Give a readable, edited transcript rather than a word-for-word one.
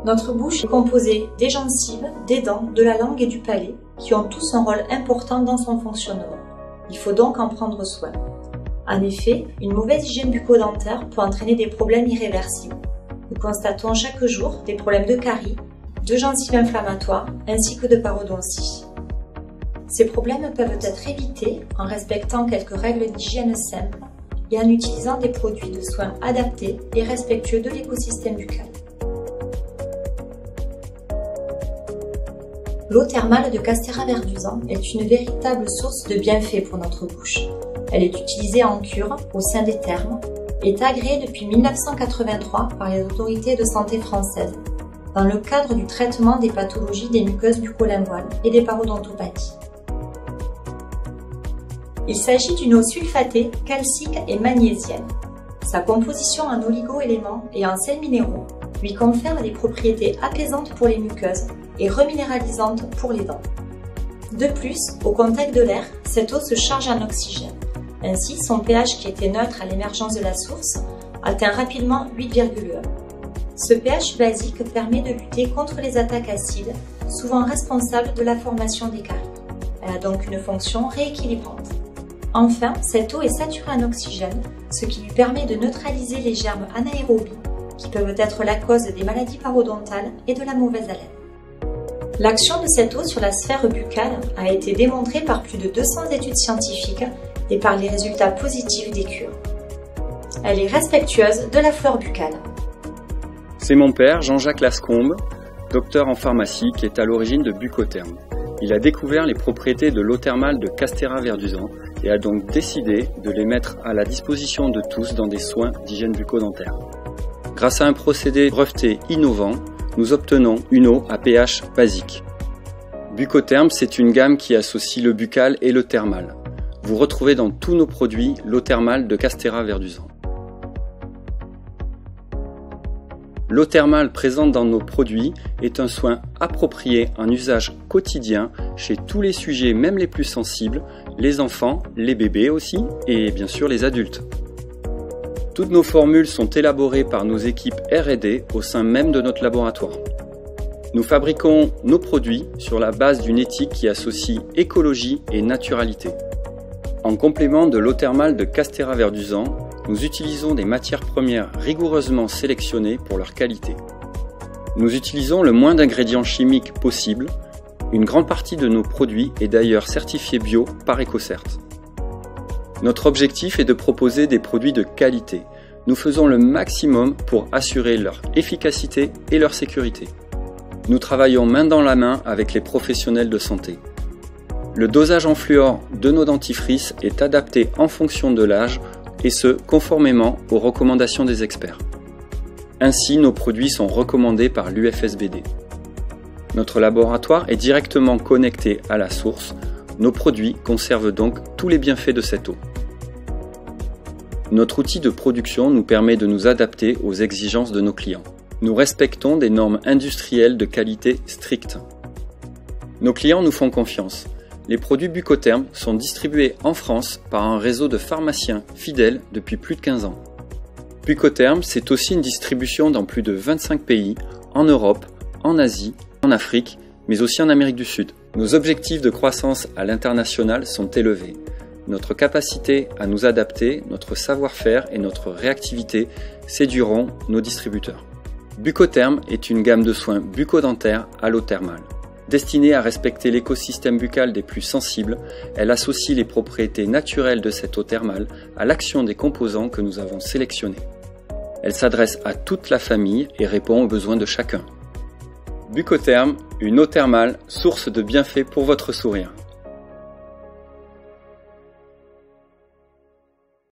Notre bouche est composée des gencives, des dents, de la langue et du palais, qui ont tous un rôle important dans son fonctionnement. Il faut donc en prendre soin. En effet, une mauvaise hygiène bucco-dentaire peut entraîner des problèmes irréversibles. Nous constatons chaque jour des problèmes de caries, de gencives inflammatoires ainsi que de parodontie. Ces problèmes peuvent être évités en respectant quelques règles d'hygiène simples et en utilisant des produits de soins adaptés et respectueux de l'écosystème buccal. L'eau thermale de Castera verduzan est une véritable source de bienfaits pour notre bouche. Elle est utilisée en cure au sein des thermes et est agréée depuis 1983 par les autorités de santé françaises dans le cadre du traitement des pathologies des muqueuses bucco-linguales et des parodontopathies. Il s'agit d'une eau sulfatée, calcique et magnésienne. Sa composition en oligo-éléments et en sels minéraux lui confère des propriétés apaisantes pour les muqueuses et reminéralisantes pour les dents. De plus, au contact de l'air, cette eau se charge en oxygène. Ainsi, son pH qui était neutre à l'émergence de la source atteint rapidement 8,1. Ce pH basique permet de lutter contre les attaques acides, souvent responsables de la formation des caries. Elle a donc une fonction rééquilibrante. Enfin, cette eau est saturée en oxygène, ce qui lui permet de neutraliser les germes anaérobies qui peuvent être la cause des maladies parodontales et de la mauvaise haleine. L'action de cette eau sur la sphère buccale a été démontrée par plus de 200 études scientifiques et par les résultats positifs des cures. Elle est respectueuse de la flore buccale. C'est mon père, Jean-Jacques Lascombe, docteur en pharmacie, qui est à l'origine de Bucotherm. Il a découvert les propriétés de l'eau thermale de Castera verduzan et a donc décidé de les mettre à la disposition de tous dans des soins d'hygiène bucco-dentaire. Grâce à un procédé breveté innovant, nous obtenons une eau à pH basique. Bucotherm, c'est une gamme qui associe le buccal et le thermal. Vous retrouvez dans tous nos produits l'eau thermale de Castera verduzan. L'eau thermale présente dans nos produits est un soin approprié en usage quotidien chez tous les sujets, même les plus sensibles, les enfants, les bébés aussi et bien sûr les adultes. Toutes nos formules sont élaborées par nos équipes R&D au sein même de notre laboratoire. Nous fabriquons nos produits sur la base d'une éthique qui associe écologie et naturalité. En complément de l'eau thermale de Castera verduzan, nous utilisons des matières premières rigoureusement sélectionnées pour leur qualité. Nous utilisons le moins d'ingrédients chimiques possible. Une grande partie de nos produits est d'ailleurs certifiée bio par EcoCert. Notre objectif est de proposer des produits de qualité. Nous faisons le maximum pour assurer leur efficacité et leur sécurité. Nous travaillons main dans la main avec les professionnels de santé. Le dosage en fluor de nos dentifrices est adapté en fonction de l'âge et ce, conformément aux recommandations des experts. Ainsi, nos produits sont recommandés par l'UFSBD. Notre laboratoire est directement connecté à la source. Nos produits conservent donc tous les bienfaits de cette eau. Notre outil de production nous permet de nous adapter aux exigences de nos clients. Nous respectons des normes industrielles de qualité strictes. Nos clients nous font confiance. Les produits Bucotherm sont distribués en France par un réseau de pharmaciens fidèles depuis plus de 15 ans. Bucotherm, c'est aussi une distribution dans plus de 25 pays, en Europe, en Asie, en Afrique, mais aussi en Amérique du Sud. Nos objectifs de croissance à l'international sont élevés. Notre capacité à nous adapter, notre savoir-faire et notre réactivité séduiront nos distributeurs. Bucotherm est une gamme de soins bucco-dentaires à l'eau thermale. Destinée à respecter l'écosystème buccal des plus sensibles, elle associe les propriétés naturelles de cette eau thermale à l'action des composants que nous avons sélectionnés. Elle s'adresse à toute la famille et répond aux besoins de chacun. Bucotherm, une eau thermale, source de bienfaits pour votre sourire.